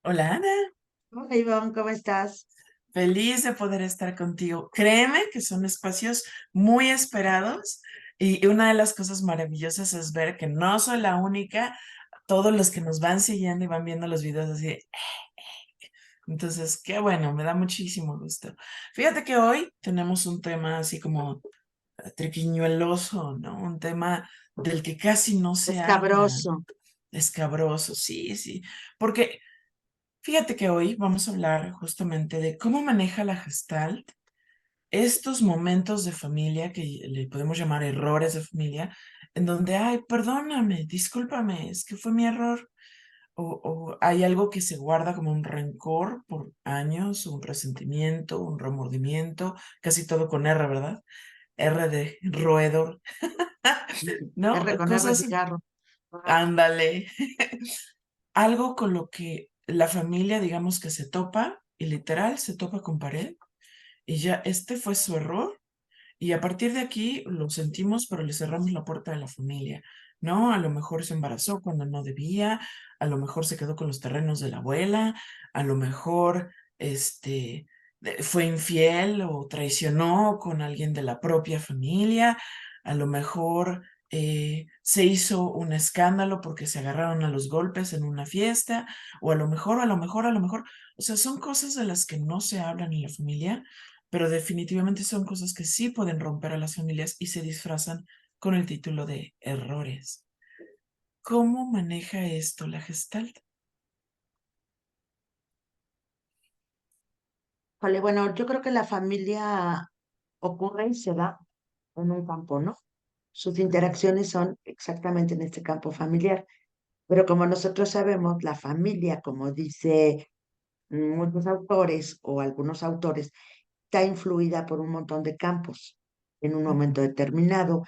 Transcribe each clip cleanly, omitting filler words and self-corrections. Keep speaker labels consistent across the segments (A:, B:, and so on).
A: Hola Ana,
B: Hola Ivonne, ¿cómo estás?
A: feliz de poder estar contigo. Créeme que son espacios muy esperados y una de las cosas maravillosas es ver que no soy la única, todos los que nos van siguiendo y van viendo los videos así. Entonces, qué bueno, me da muchísimo gusto. Fíjate que hoy tenemos un tema así como triquiñueloso, ¿no? Un tema del que casi no se habla,
B: Escabroso.
A: escabroso, sí, sí, porque fíjate que hoy vamos a hablar justamente de cómo maneja la Gestalt estos momentos de familia que le podemos llamar errores de familia, en donde, ay, perdóname, discúlpame, es que fue mi error, o hay algo que se guarda como un rencor por años, un resentimiento, un remordimiento, casi todo con R, ¿verdad? R de roedor, ¿no?
B: R con R
A: Cosas,
B: cigarro. Ajá.
A: ándale, algo con lo que la familia, digamos que se topa, y literal se topa con pared, y ya este fue su error. Y a partir de aquí lo sentimos, pero le cerramos la puerta de la familia, ¿no? A lo mejor se embarazó cuando no debía, a lo mejor se quedó con los terrenos de la abuela, a lo mejor fue infiel o traicionó con alguien de la propia familia, a lo mejor se hizo un escándalo porque se agarraron a los golpes en una fiesta, o a lo mejor, o sea, son cosas de las que no se hablan en la familia, pero definitivamente son cosas que sí pueden romper a las familias y se disfrazan con el título de errores. ¿Cómo maneja esto la Gestalt?
B: Vale, bueno, yo creo que la familia ocurre y se da en un campo, ¿no? Sus interacciones son exactamente en este campo familiar. Pero como nosotros sabemos, la familia, como dice muchos autores o algunos autores, está influida por un montón de campos en un momento determinado,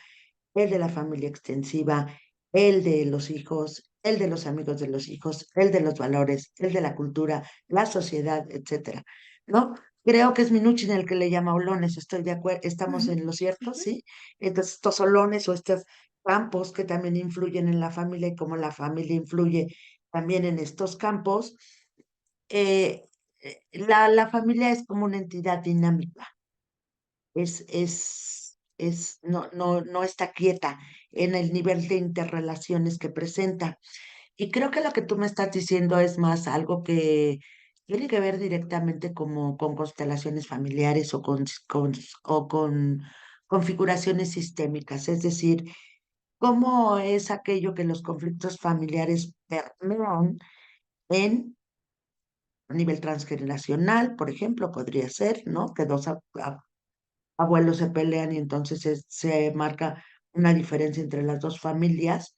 B: el de la familia extensiva, el de los hijos, el de los amigos de los hijos, el de los valores, el de la cultura, la sociedad, etcétera, ¿no? Creo que es Minuchin el que le llama olones, estoy de acuerdo, estamos
A: Ujú,
B: en lo cierto,
A: ujú.
B: ¿sí? Entonces, estos olones o estos campos que también influyen en la familia y como la familia influye también en estos campos, eh, la familia es como una entidad dinámica, no está quieta en el nivel de interrelaciones que presenta. Y creo que lo que tú me estás diciendo es más algo que tiene que ver directamente como con constelaciones familiares o con configuraciones sistémicas, es decir, cómo es aquello que los conflictos familiares permean en a nivel transgeneracional, por ejemplo, podría ser, ¿no? Que abuelos se pelean y entonces se marca una diferencia entre las dos familias,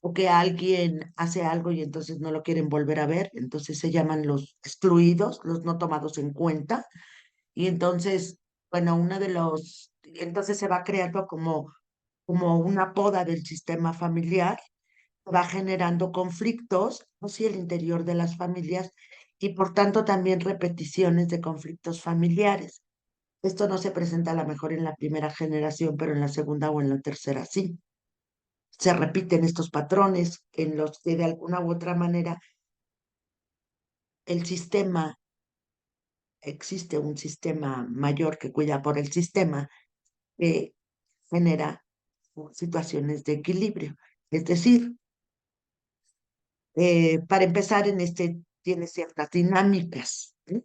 B: o que alguien hace algo y entonces no lo quieren volver a ver, entonces se llaman los excluidos, los no tomados en cuenta, y entonces, bueno, entonces se va creando como una poda del sistema familiar, va generando conflictos hacia el interior de las familias y por tanto también repeticiones de conflictos familiares. Esto no se presenta a lo mejor en la primera generación, pero en la segunda o en la tercera sí. Se repiten estos patrones en los que de alguna u otra manera el sistema, existe un sistema mayor que cuida por el sistema, que genera situaciones de equilibrio. Es decir, para empezar en tiene ciertas dinámicas, ¿sí?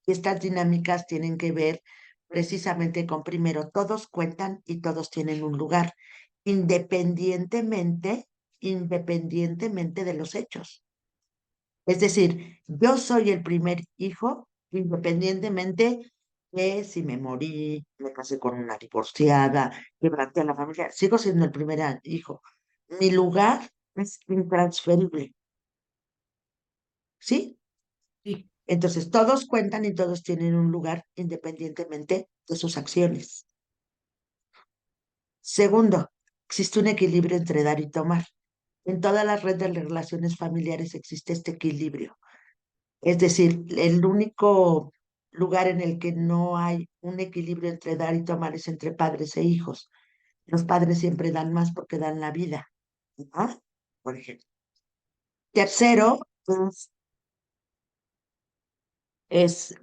B: Y estas dinámicas tienen que ver precisamente con, primero, todos cuentan y todos tienen un lugar, independientemente, independientemente de los hechos. Es decir, yo soy el primer hijo, independientemente de si me morí, me casé con una divorciada, quebranté a la familia, sigo siendo el primer hijo. Mi lugar es intransferible, ¿sí?
A: Sí,
B: Entonces, todos cuentan y todos tienen un lugar independientemente de sus acciones. Segundo, existe un equilibrio entre dar y tomar. En toda la red de relaciones familiares existe este equilibrio. Es decir, el único lugar en el que no hay un equilibrio entre dar y tomar es entre padres e hijos. Los padres siempre dan más porque dan la vida. ¿Ah? Por ejemplo. Tercero, Es,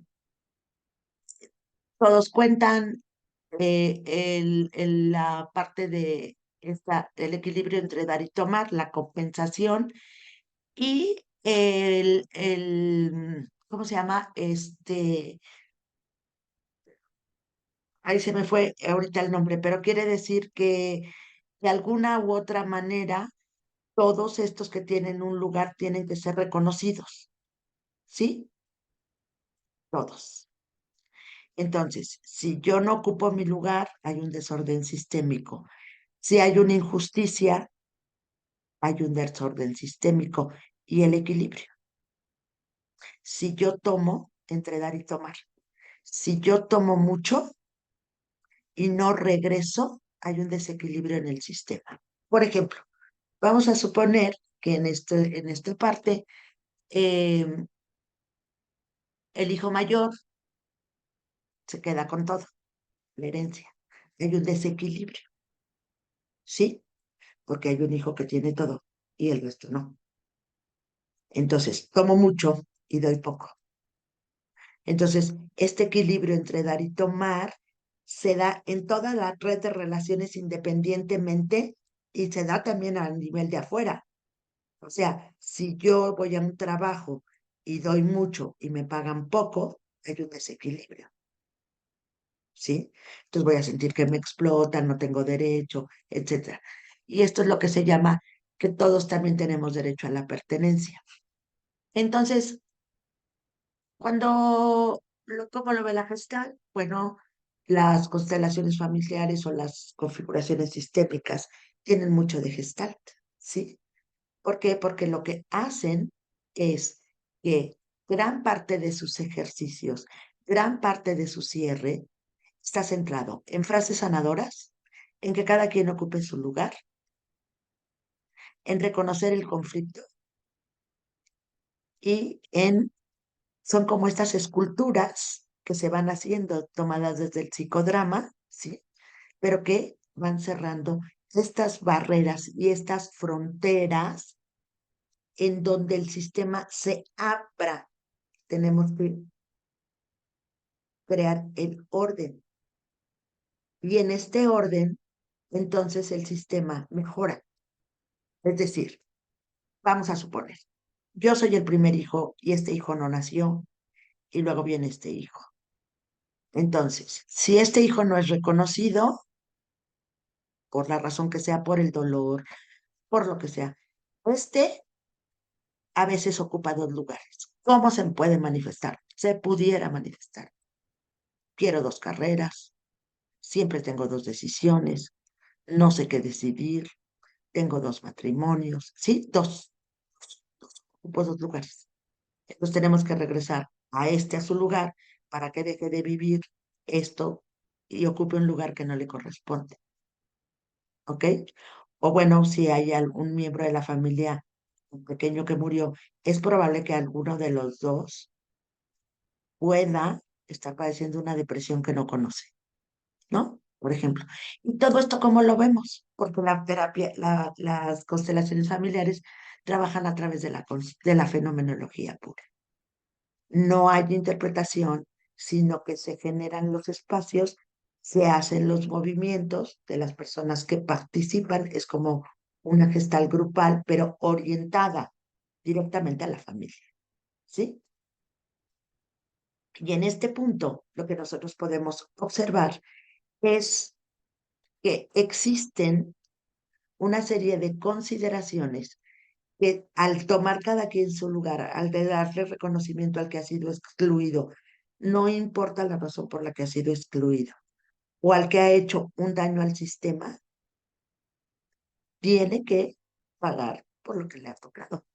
B: todos cuentan la parte de el equilibrio entre dar y tomar, la compensación y ¿cómo se llama? Ahí se me fue ahorita el nombre, pero quiere decir que de alguna u otra manera todos estos que tienen un lugar tienen que ser reconocidos, ¿sí? Todos. Entonces, si yo no ocupo mi lugar, hay un desorden sistémico. Si hay una injusticia, hay un desorden sistémico y el equilibrio. Si yo tomo, entre dar y tomar. Si yo tomo mucho y no regreso, hay un desequilibrio en el sistema. Por ejemplo, vamos a suponer que en esta parte, eh, el hijo mayor se queda con todo, la herencia. Hay un desequilibrio, ¿sí? Porque hay un hijo que tiene todo y el resto no. Entonces, tomo mucho y doy poco. Entonces, este equilibrio entre dar y tomar se da en toda la red de relaciones independientemente y se da también a nivel de afuera. O sea, si yo voy a un trabajo y doy mucho y me pagan poco, hay un desequilibrio, ¿sí? Entonces voy a sentir que me explotan, no tengo derecho, etcétera. Y esto es lo que se llama que todos también tenemos derecho a la pertenencia. Entonces, ¿cómo lo ve la Gestalt? Bueno, las constelaciones familiares o las configuraciones sistémicas tienen mucho de Gestalt, ¿sí? ¿Por qué? Porque lo que hacen es que gran parte de sus ejercicios, gran parte de su cierre está centrado en frases sanadoras, en que cada quien ocupe su lugar, en reconocer el conflicto y son como estas esculturas que se van haciendo tomadas desde el psicodrama, ¿sí? Pero que van cerrando estas barreras y estas fronteras en donde el sistema se abra. Tenemos que crear el orden. Y en este orden, entonces el sistema mejora. Es decir, vamos a suponer, yo soy el primer hijo y este hijo no nació y luego viene este hijo. Entonces, si este hijo no es reconocido, por la razón que sea, por el dolor, por lo que sea, este a veces ocupa dos lugares. ¿Cómo se puede manifestar? Se pudiera manifestar. Quiero dos carreras, siempre tengo dos decisiones, no sé qué decidir, tengo dos matrimonios, ¿sí? Ocupo dos lugares. Entonces tenemos que regresar a su lugar para que deje de vivir esto y ocupe un lugar que no le corresponde, ¿ok? O bueno, si hay algún miembro de la familia, un pequeño que murió, es probable que alguno de los dos pueda estar padeciendo una depresión que no conoce, ¿no? Por ejemplo. Y todo esto, ¿cómo lo vemos? Porque la terapia, las constelaciones familiares trabajan a través de de la fenomenología pura. No hay interpretación, sino que se generan los espacios, se hacen los movimientos de las personas que participan, es como una gestal grupal, pero orientada directamente a la familia, ¿sí? Y en este punto, lo que nosotros podemos observar es que existen una serie de consideraciones que al tomar cada quien su lugar, al darle reconocimiento al que ha sido excluido, no importa la razón por la que ha sido excluido, o al que ha hecho un daño al sistema, tiene que pagar por lo que le ha tocado,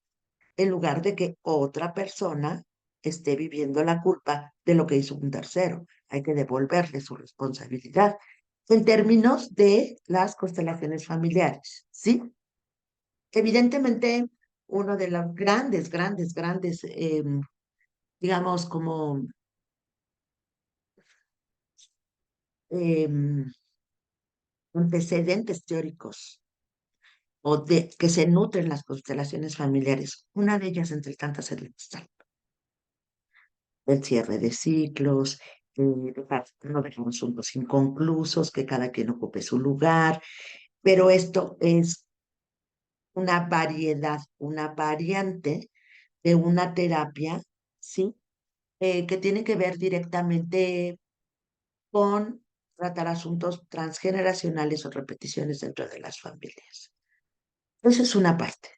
B: en lugar de que otra persona esté viviendo la culpa de lo que hizo un tercero. Hay que devolverle su responsabilidad en términos de las constelaciones familiares, ¿sí? Evidentemente, uno de los grandes, digamos, como em, antecedentes teóricos o de que se nutren las constelaciones familiares. Una de ellas, entre tantas, es la Gestalt. el cierre de ciclos, no dejar asuntos inconclusos, que cada quien ocupe su lugar, pero esto es una variedad, una variante de una terapia, ¿sí? Que tiene que ver directamente con tratar asuntos transgeneracionales o repeticiones dentro de las familias. Esa es una parte.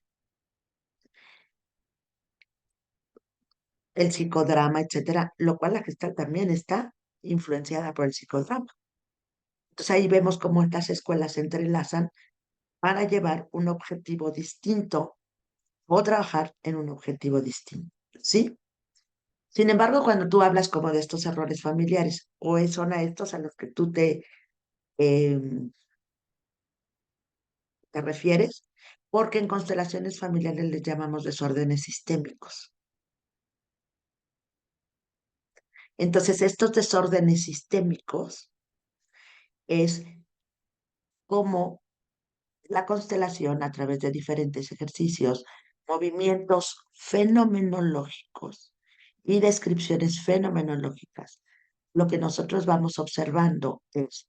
B: El psicodrama, etcétera, lo cual la gestal también está influenciada por el psicodrama. Entonces ahí vemos cómo estas escuelas se entrelazan para llevar un objetivo distinto o trabajar en un objetivo distinto, ¿sí? Sin embargo, cuando tú hablas como de estos errores familiares, son a estos a los que tú eh, te refieres, porque en constelaciones familiares les llamamos desórdenes sistémicos. Entonces, estos desórdenes sistémicos es como la constelación a través de diferentes ejercicios, movimientos fenomenológicos y descripciones fenomenológicas. Lo que nosotros vamos observando es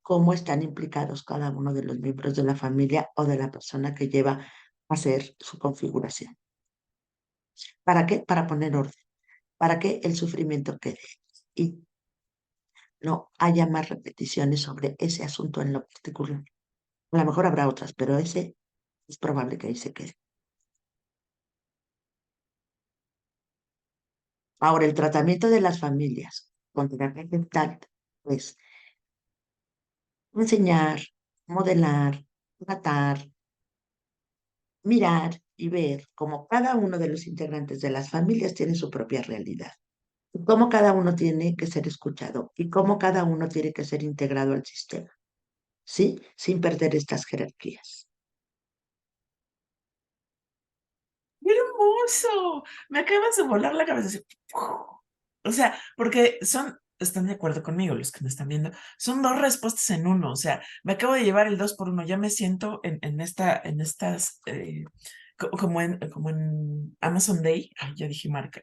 B: cómo están implicados cada uno de los miembros de la familia o de la persona que lleva a hacer su configuración. ¿Para qué? Para poner orden, para que el sufrimiento quede y no haya más repeticiones sobre ese asunto en lo particular. A lo mejor habrá otras, pero ese es probable que ahí se quede. Ahora, el tratamiento de las familias con terapia mental es enseñar, modelar, tratar, mirar y ver cómo cada uno de los integrantes de las familias tiene su propia realidad, y cómo cada uno tiene que ser escuchado y cómo cada uno tiene que ser integrado al sistema, ¿sí? Sin perder estas jerarquías.
A: ¡Qué hermoso! Me acabas de volar la cabeza. Así, ¡puf! O sea, porque están de acuerdo conmigo los que me están viendo, son dos respuestas en uno. O sea, me acabo de llevar el dos por uno. Ya me siento en estas, como en Amazon Day. Ay, ya dije marca.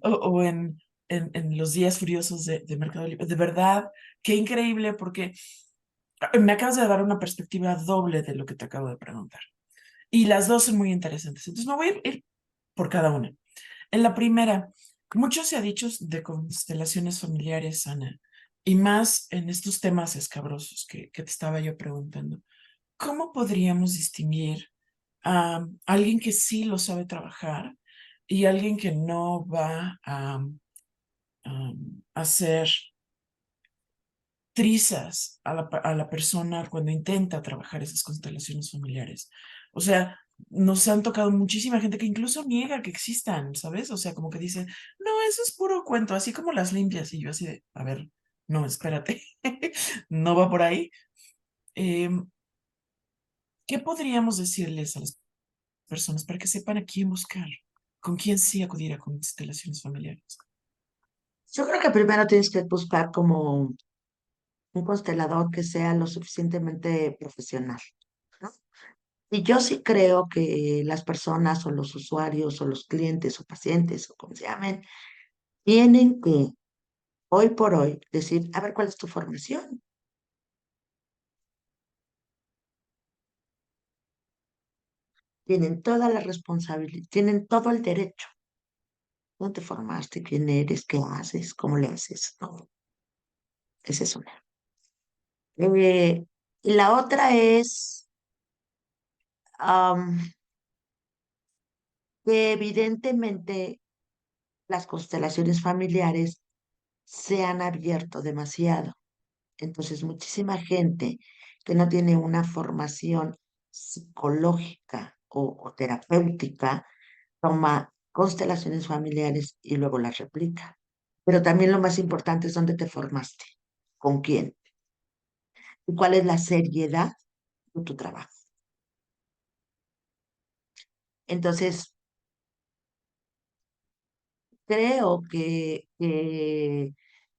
A: O en los días furiosos de Mercado Libre. De verdad, qué increíble, porque me acabas de dar una perspectiva doble de lo que te acabo de preguntar. Y las dos son muy interesantes. Entonces me voy a ir por cada una. En la primera, mucho se ha dicho de constelaciones familiares, Ana, y más en estos temas escabrosos que te estaba yo preguntando. ¿Cómo podríamos distinguir a alguien que sí lo sabe trabajar y alguien que no va a hacer trizas a la persona cuando intenta trabajar esas constelaciones familiares? O sea, nos han tocado muchísima gente que incluso niega que existan, ¿sabes? O sea, como que dice, no, eso es puro cuento, así como las limpias. Y yo así de, a ver, no, espérate, no va por ahí. Em, ¿Qué podríamos decirles a las personas para que sepan a quién buscar, con quién sí acudir a constelaciones familiares?
B: Yo creo que primero tienes que buscar como un constelador que sea lo suficientemente profesional, ¿no? Y yo sí creo que las personas o los usuarios o los clientes o pacientes o como se llamen, tienen que hoy por hoy decir, a ver, ¿cuál es tu formación? Tienen toda la responsabilidad, tienen todo el derecho. ¿Dónde te formaste? ¿Quién eres? ¿Qué haces? ¿Cómo le haces? No, esa es una. Y la otra es am, que evidentemente las constelaciones familiares se han abierto demasiado. Entonces, muchísima gente que no tiene una formación psicológica o terapéutica toma constelaciones familiares y luego las replica. Pero también lo más importante es dónde te formaste, con quién y cuál es la seriedad de tu trabajo. Entonces, creo que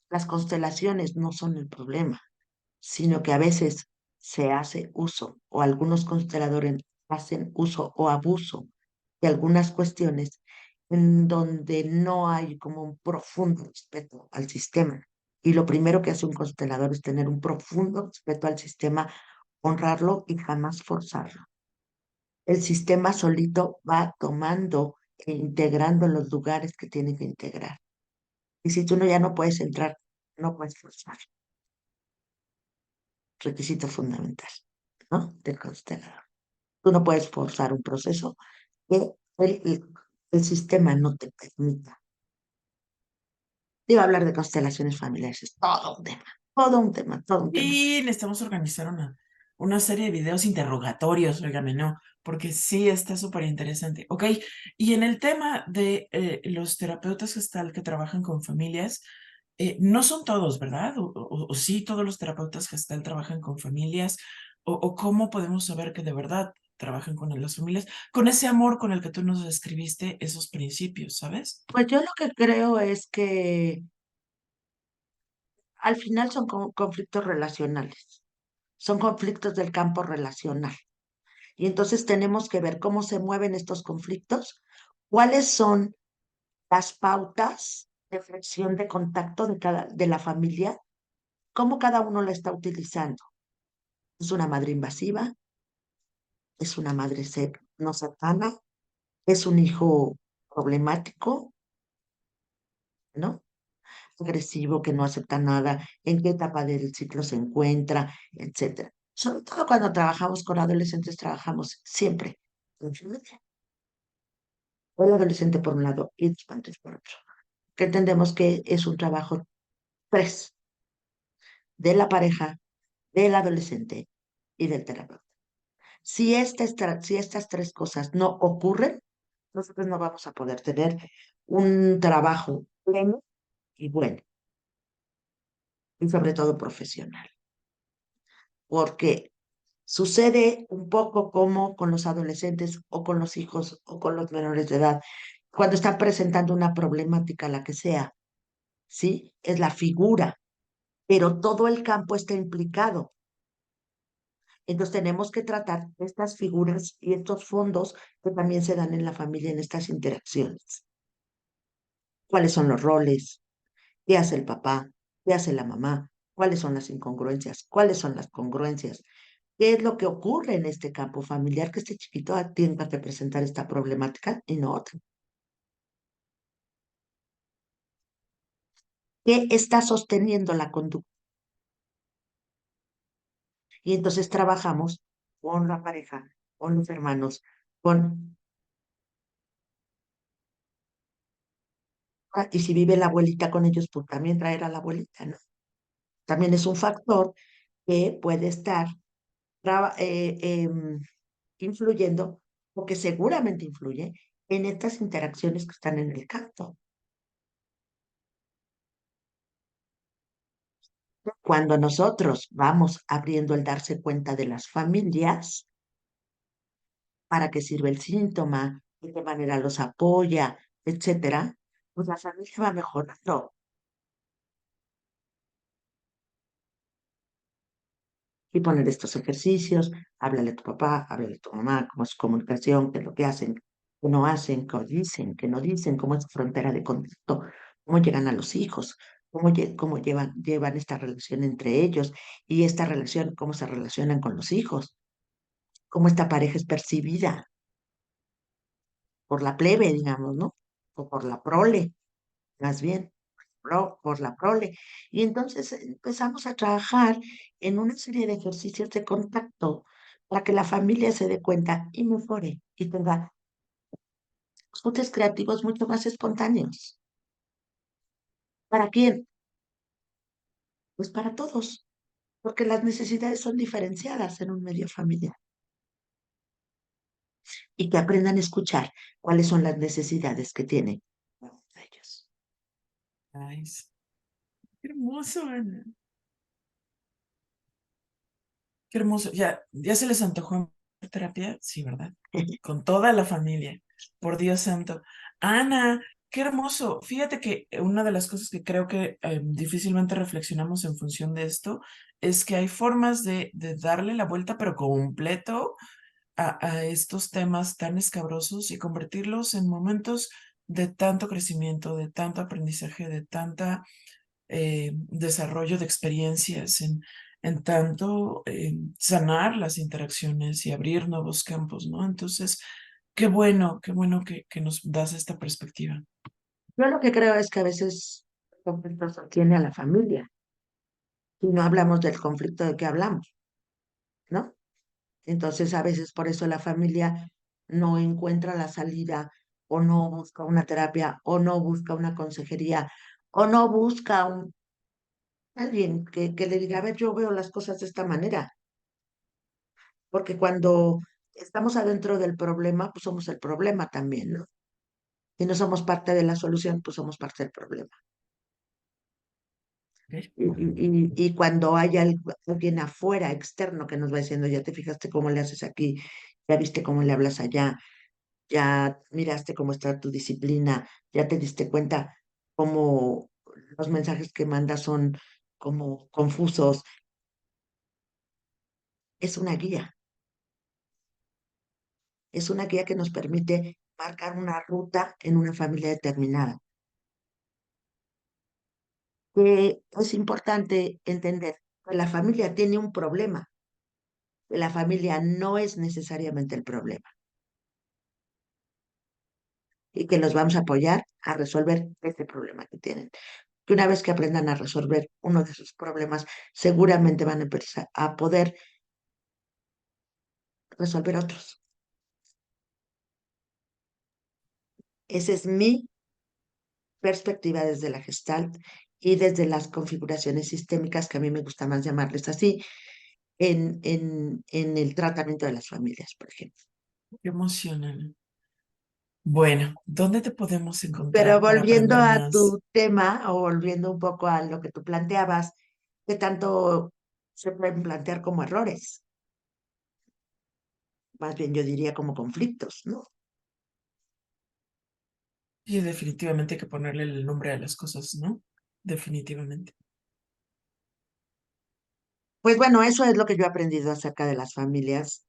B: las constelaciones no son el problema, sino que a veces se hace uso o algunos consteladores hacen uso o abuso de algunas cuestiones en donde no hay como un profundo respeto al sistema. Y lo primero que hace un constelador es tener un profundo respeto al sistema, honrarlo y jamás forzarlo. El sistema solito va tomando e integrando los lugares que tiene que integrar. Y si tú no, ya no puedes entrar, no puedes forzar. Requisito fundamental, ¿no? Del constelador. Tú no puedes forzar un proceso que el sistema no te permita. Iba a hablar de constelaciones familiares, es todo un tema, todo un tema, todo un tema.
A: Y necesitamos organizar una serie de videos interrogatorios, óigame, ¿no? Porque sí está súper interesante. Ok, y en el tema de los terapeutas gestal que trabajan con familias, no son todos, ¿verdad? O sí, todos los terapeutas gestal trabajan con familias, o cómo podemos saber que de verdad trabajan con las familias, con ese amor con el que tú nos describiste esos principios, ¿sabes?
B: Pues yo lo que creo es que al final son conflictos relacionales, son conflictos del campo relacional. Y entonces tenemos que ver cómo se mueven estos conflictos, cuáles son las pautas de flexión de contacto de la familia, cómo cada uno la está utilizando. ¿Es una madre invasiva? ¿Es una madre no cercana? ¿Es un hijo problemático? ¿No? Agresivo, que no acepta nada, en qué etapa del ciclo se encuentra, etcétera. Sobre todo cuando trabajamos con adolescentes, trabajamos siempre en familia. El adolescente por un lado y los padres por otro. Que entendemos que es un trabajo tres de la pareja, del adolescente y del terapeuta. Si estas tres cosas no ocurren, nosotros no vamos a poder tener un trabajo pleno y bueno, y sobre todo profesional. Porque sucede un poco como con los adolescentes o con los hijos o con los menores de edad, cuando están presentando una problemática, la que sea, ¿sí? Es la figura, pero todo el campo está implicado. Entonces tenemos que tratar estas figuras y estos fondos que también se dan en la familia en estas interacciones. ¿Cuáles son los roles? ¿Qué hace el papá? ¿Qué hace la mamá? ¿Cuáles son las incongruencias? ¿Cuáles son las congruencias? ¿Qué es lo que ocurre en este campo familiar que este chiquito tenga que presentar esta problemática y no otra? ¿Qué está sosteniendo la conducta? Y entonces trabajamos con la pareja, con los hermanos, con... Y si vive la abuelita con ellos, pues también traer a la abuelita, ¿no? También es un factor que puede estar influyendo, o que seguramente influye en estas interacciones que están en el campo. Cuando nosotros vamos abriendo el darse cuenta de las familias, para qué sirve el síntoma, de qué manera los apoya, etcétera, pues la familia va mejorando. Y poner estos ejercicios, háblale a tu papá, háblale a tu mamá, cómo es su comunicación, qué es lo que hacen, qué no hacen, qué no dicen, cómo es su frontera de contacto, cómo llegan a los hijos, cómo llevan esta relación entre ellos y esta relación, cómo se relacionan con los hijos, cómo esta pareja es percibida por la plebe, digamos, ¿no? O por la prole, más bien, por la prole. Y entonces empezamos a trabajar en una serie de ejercicios de contacto para que la familia se dé cuenta y mejore y tenga ajustes creativos mucho más espontáneos. ¿Para quién? Pues para todos, porque las necesidades son diferenciadas en un medio familiar y que aprendan a escuchar cuáles son las necesidades que tienen ellos.
A: Nice. Qué hermoso, Ana. Qué hermoso. Ya se les antojó terapia, sí, ¿verdad? Con toda la familia. Por Dios santo. Ana, qué hermoso. Fíjate que una de las cosas que creo que difícilmente reflexionamos en función de esto es que hay formas de darle la vuelta, pero completo, a estos temas tan escabrosos y convertirlos en momentos de tanto crecimiento, de tanto aprendizaje, de tanta desarrollo de experiencias, en tanto sanar las interacciones y abrir nuevos campos, ¿no? Entonces, qué bueno que nos das esta perspectiva.
B: Yo lo que creo es que a veces el conflicto sostiene a la familia y no hablamos del conflicto de que hablamos, ¿no? Entonces, a veces por eso la familia no encuentra la salida o no busca una terapia o no busca una consejería o no busca alguien que le diga, a ver, yo veo las cosas de esta manera, porque cuando estamos adentro del problema, pues somos el problema también, ¿no? Si no somos parte de la solución, pues somos parte del problema.
A: ¿Ok?
B: Y cuando hay alguien afuera, externo, que nos va diciendo, ya te fijaste cómo le haces aquí, ya viste cómo le hablas allá, ya miraste cómo está tu disciplina, ya te diste cuenta cómo los mensajes que mandas son como confusos, es una guía, es una guía que nos permite marcar una ruta en una familia determinada. Que es importante entender que la familia tiene un problema, que la familia no es necesariamente el problema y que los vamos a apoyar a resolver este problema que tienen. Que una vez que aprendan a resolver uno de sus problemas, seguramente van a empezar a poder resolver otros. Esa es mi perspectiva desde la Gestalt y desde las configuraciones sistémicas, que a mí me gusta más llamarles así, en el tratamiento de las familias, por ejemplo.
A: Qué emocionante. Bueno, ¿dónde te podemos
B: Pero
A: encontrar para
B: volviendo
A: aprender
B: a
A: más?
B: tu tema o volviendo un poco a lo que tú planteabas, ¿qué tanto se pueden plantear como errores? Más bien yo diría como conflictos, ¿no?
A: Y definitivamente hay que ponerle el nombre a las cosas, ¿no? Definitivamente.
B: Pues bueno, eso es lo que yo he aprendido acerca de las familias,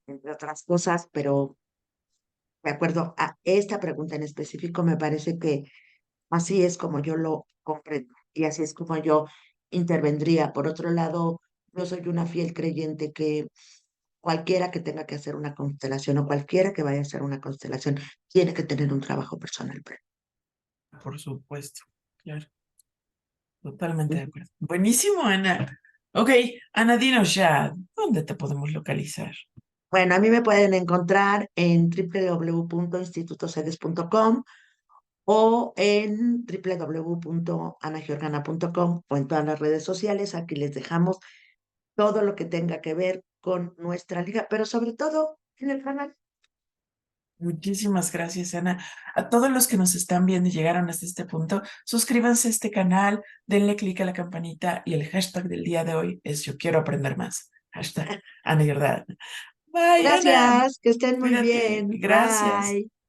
B: entre otras cosas, pero de acuerdo a esta pregunta en específico, me parece que así es como yo lo comprendo y así es como yo intervendría. Por otro lado, yo soy una fiel creyente que cualquiera que tenga que hacer una constelación o cualquiera que vaya a hacer una constelación tiene que tener un trabajo personal previo.
A: Por supuesto. Claro, totalmente de
B: Ujú.
A: acuerdo. Buenísimo, Ana. Ok, Ana, dinos ya, ¿dónde te podemos localizar?
B: Bueno, a mí me pueden encontrar en www.institutosedes.com o en www.anagiorgana.com o en todas las redes sociales. Aquí les dejamos todo lo que tenga que ver con nuestra liga, pero sobre todo en el canal.
A: Muchísimas gracias, Ana. A todos los que nos están viendo y llegaron hasta este punto, suscríbanse a este canal, denle clic a la campanita y el hashtag del día de hoy es Yo quiero aprender más. Hashtag Ana Jordana. Bye, Ana.
B: Gracias, que estén muy
A: Cuídate.
B: bien.
A: Gracias.
B: Bye.